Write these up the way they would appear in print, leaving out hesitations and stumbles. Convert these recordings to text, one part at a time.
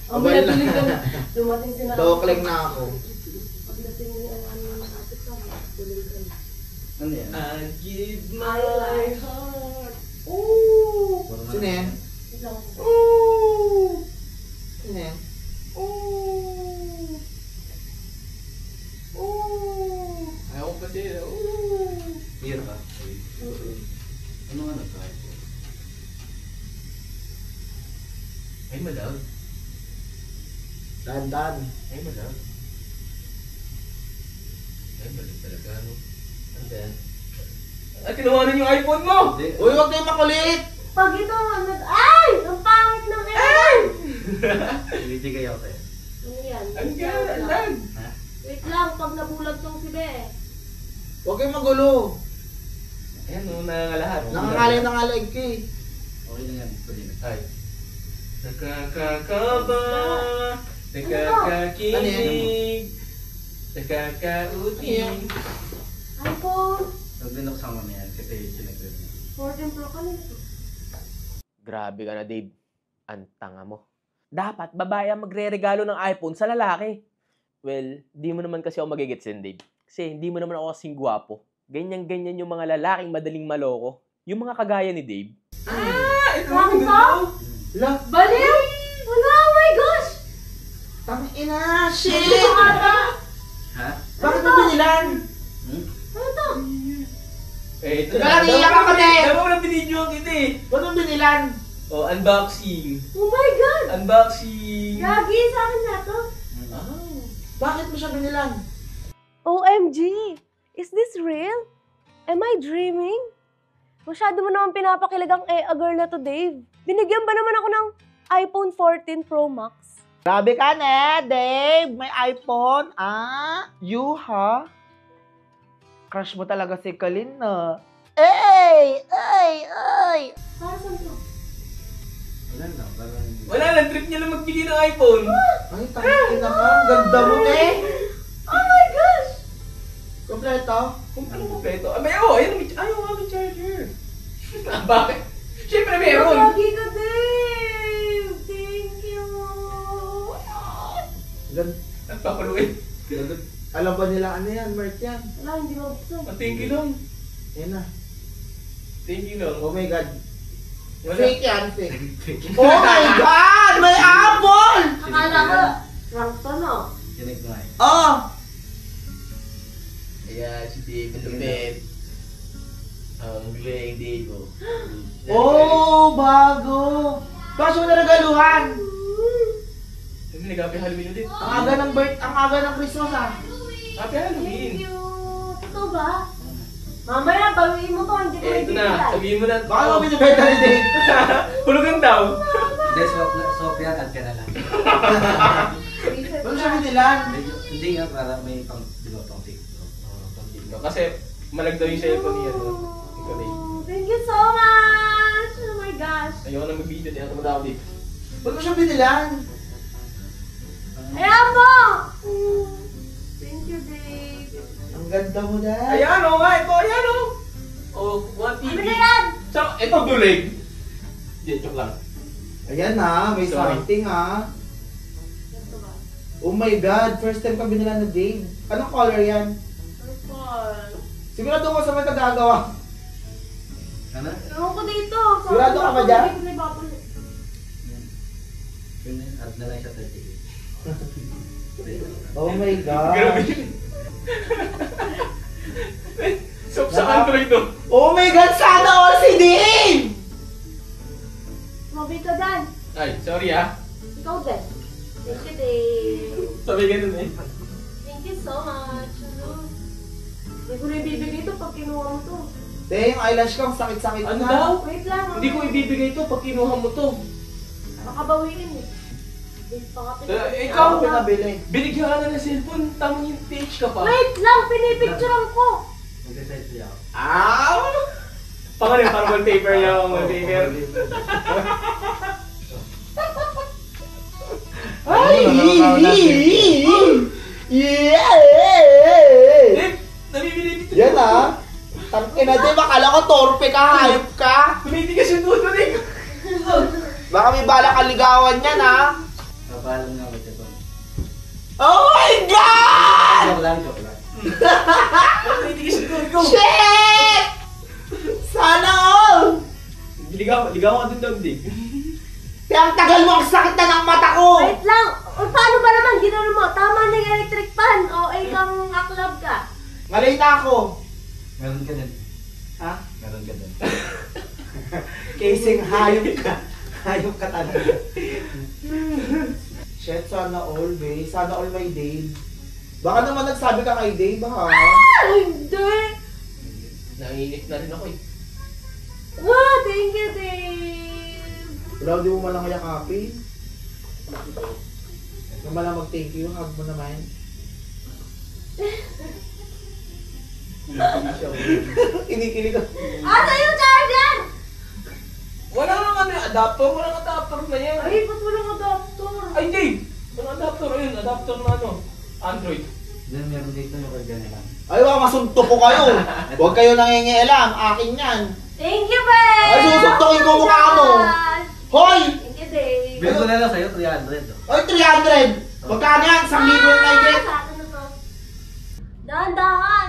Ang bilatulig ka. Dumating sila. Dokling na ako. Pagdating niya ang ano ng ate ko, tuloy ka. Ano yan? I give my heart. Ooh! Sino yan? Ooh! Sino yan? Ooh! Ooh! Ayaw ko kasi. Ooh! Beer ka? Ano nga nagkahit ko? Ay, madam. Dandan. Ay, madam. Ay, madam talaga, no? Ano yan? Ay, tinawanan yung iPhone mo! Uy, huwag kayong makulit! Pag ito, ay! Ang pangit ng aircon! Ibibigay ako sa'yo. Ano yan? Ang galang! Ha? Wait lang, pag nabulag tong si Be. Huwag kayong magulo. Ayan, no, nangangalahat. Nangangalay ka eh. Okay lang yan. Pwede na. Ay. Nakakakaba, nakakakinig, nakakauting. iPhone Huwag din ako sama niyan kasi sinagdag niya. 14 Pro ka nito. Grabe ka na, Dave. Ang tanga mo. Dapat babae ang magre-regalo ng iPhone sa lalaki. Well, di mo naman kasi ako magigets yun, Dave. Kasi hindi mo naman ako kasing gwapo. Ganyan-ganyan yung mga lalaking madaling maloko. Yung mga kagaya ni Dave. Ito Bakit ang ba? La, Baliw! Wala, oh my gosh! tangina, shit! Ano ata? Ha? Bakit mo binilan? Ano to? Eh, ito Teka lang, iiyak ako na eh. Dama mo na binidyo kita eh. Ba't mo binilan? Oh, unboxing. Oh my god! Unboxing. Gagi, sa akin na to. Ah. Bakit mo siya binilan? OMG! Is this real? Am I dreaming? Masyado mo naman pinapakilig ang girl na to, Dave. Binigyan ba naman ako ng iPhone 14 Pro Max? Grabe ka na, Dave. May iPhone. You ha? Crush mo talaga si Kalin na. Ay! Para saan to? Wala lang. Parang... Wala lang, trip niya lang magbigay ng iPhone. Ay, tangina ka. Ang ganda mo, eh. Oh my gosh! Kompleto. Kung ano kompleto. Ay, ayun, ayaw nga may charger. Bakit? Siyempre meron. Gagi ka, Dave! Thank you! Nagpapaluin. Alam ba nila ano yan? Mark yan. Wala, hindi mabuksan. Thank you lang. Yan na. Thank you lang. Oh my God. Wala. Fake yan, fake. Oh my God! May apple! Akala ko, rank to, no? Sinig ko nga eh. Oh! Ayan, si Dave ang lupit. Ang galing Dave. Oh, bago! Kaso na nagaluhan! Sabi nag-happy Halloween ulit. Ang aga ng ang aga ng Christmas ah. Happy Halloween. Thank you! Totoo ba? Mamaya, bawiin mo to, hindi ko Eh, ito na. Sabihin mo na. Baka mo binibenta ni Dave. Hulugan daw. Hindi, Sophia, cut ka na lang. Ano siya binilan? Hindi nga, para may pang, di ba, pang TikTok. Kasi malag daw yung cellphone niya. No? Ikaw na Thank you so much! Oh my gosh! Ayaw na mag-video. Di ako tumatawag dito. Ba't mo siya binilan? Ayan mo! Thank you, Dave. Ang ganda mo na. Ayan o nga. Ito, ayan o. Oh, one TV. Ano na yan? So, ito dulig. Hindi, joke lang. Ayan na, may Sorry. something ah. Ito ba? Oh my God, first time ka binilan na Dave. Anong color yan? Purple. Sigurado ko sa may tagagawa. Ano? Ewan ko dito. Sigurado ka ba dyan? Hindi ko na ibabalik. Yun, add na lang siya 30. Oh my God. Grabe yun. So, sa Android to. Oh my God, sana all si Dave! Mabi ka dyan. Ay, sorry ah. Ikaw din. Thank you, Dave. Sabi ganun eh. Thank you so much. Ano? Hindi ko na ibibigay ito pag kinuha mo to. Dave, yung eyelash ko, ang sakit-sakit Ano na. daw? Wait lang. Hindi ko ibibigay ito pag kinuha mo to. Baka bawiin eh. Dave, baka Ikaw Ako pinabili. Binigyan ka na ng cellphone, tamang yung page ka pa. Wait lang, pinipicturean ko. Mag-decide siya ako. Pangalan, parang wallpaper yung wallpaper. Ay! Yeah! Dave, nabibili dito. Yan ah. Tangina Dave, akala ko torpe ka, hayop ka. Tumitigas yung duto, Dave. Baka may balak kaligawan yan ah. Papaalam nga ba ito? Oh my God! Joke lang, joke lang. Hindi kasi go. Shit! Sana all! Ligaw ka dun daw, Dave. Kaya ang tagal mo, ang sakit na ng mata ko! Wait lang! O, paano ba naman? Ginano mo? Tama na yung electric fan. O, ay kang aklab ka. Malay na ako. Meron ka din. Ha? Meron ka din. Casing hayop ka. Hayop ka talaga. Shit, sana all, babe. Sana all may Dave. Baka naman nagsabi ka kay Dave, ha? Ay, hindi! Nanginip na rin ako eh. Wow, thank you, Dave! Wala, di mo malang yakapin. Huwag mo lang mag-thank you. Hug mo naman. Kinikilig ka. Ano yung charger? Wala kang adapter. Walang adapter na yan. Ay, ba't walang adapter? Ay, Dave! Walang adapter. Ayun, adapter na Android. Then meron dito yung kagana lang. Ay, baka masunto ko kayo. Huwag kayo nangingialam. Akin yan. Thank you, babe! Ay, susuntokin ko mukha mo. Hoy! Thank you, Dave. Bigyan ko na lang sa'yo, 300. Ay, 300! Magkano yan? 1,000 na i-get? Sa akin na to. Dahan-dahan!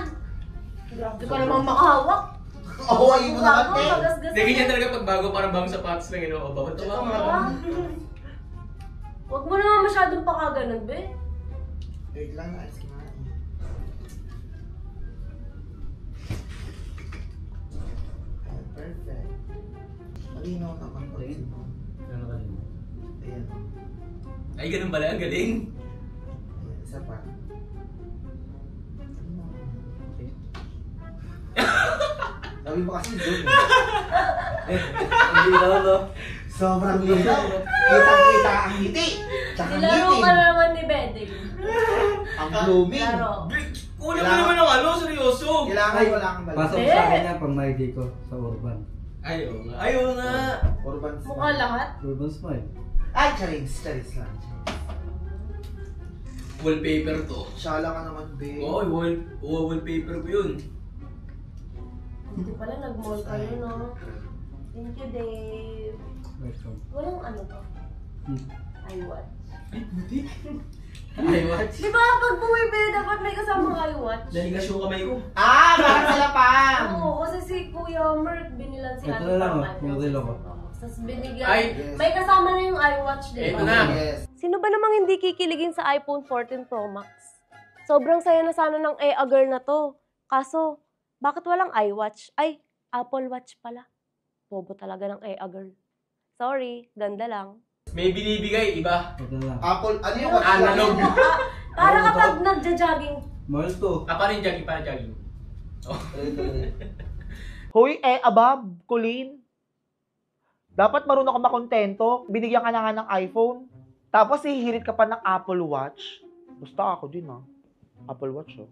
Grabe ka naman makahawak. Oo, ayun mo naman, te. Magasgas Hindi, ganyan talaga pag bago, parang bagong sapatos lang yun. O, bawal ito mga Huwag mo naman masyadong pakaganon, be. Wait lang, ayos ko na. Ayan, perfect. Malinaw naman po. Tingin. Meron ka din. Ayan. Ay, ganun pala. Ang galing. Ayan, isa pa. Sabi mo kasi doon. Hindi daw, no? Sobrang linaw. Kitang-kita ang ngiti. Tsaka Nilaro ngiting. ka na naman ni Bedeng. Ang blooming. Laro. Kulang ka naman ng seryoso. Kailangan wala kang balik. Pasok sa akin yan pang may ko sa Urban. Ayaw nga. Ayaw nga. Urban Mukha lahat. Urban Smile. Ay, charis lang. Wallpaper to. Shala ka naman, babe. Oo, wallpaper ko yun. Hindi pala nag-mall kayo, no? Thank you, Dave. Welcome. Walang ano to? iWatch. Ay, what? Di ba pag bumibili dapat may kasamang iWatch? Nanigas yung kamay ko. Ah, parang sila pa. Oo, kasi si Kuya Merck binilan si Ito Ate na lang, Pam oh. iPhone Yung relo ko. 16 Tapos binigyan, Ay. may kasama na yung iWatch, di Ito ba? na. Yes. Sino ba namang hindi kikiligin sa iPhone 14 Pro Max? Sobrang saya na sana ng girl na to. Kaso, bakit walang iWatch? Ay, Apple Watch pala. Bobo talaga ng girl. Sorry, ganda lang. May binibigay, iba. Ito na lang. Apple, ano yung Analog. Para kapag nagja-jogging, Mahal to. Pa rin jogging, para jogging. Hoy, abab, Colleen. Dapat marunong ka makontento. Binigyan ka na nga ng iPhone. Tapos hihirit ka pa ng Apple Watch. Basta ako din, ha. Apple Watch, oh.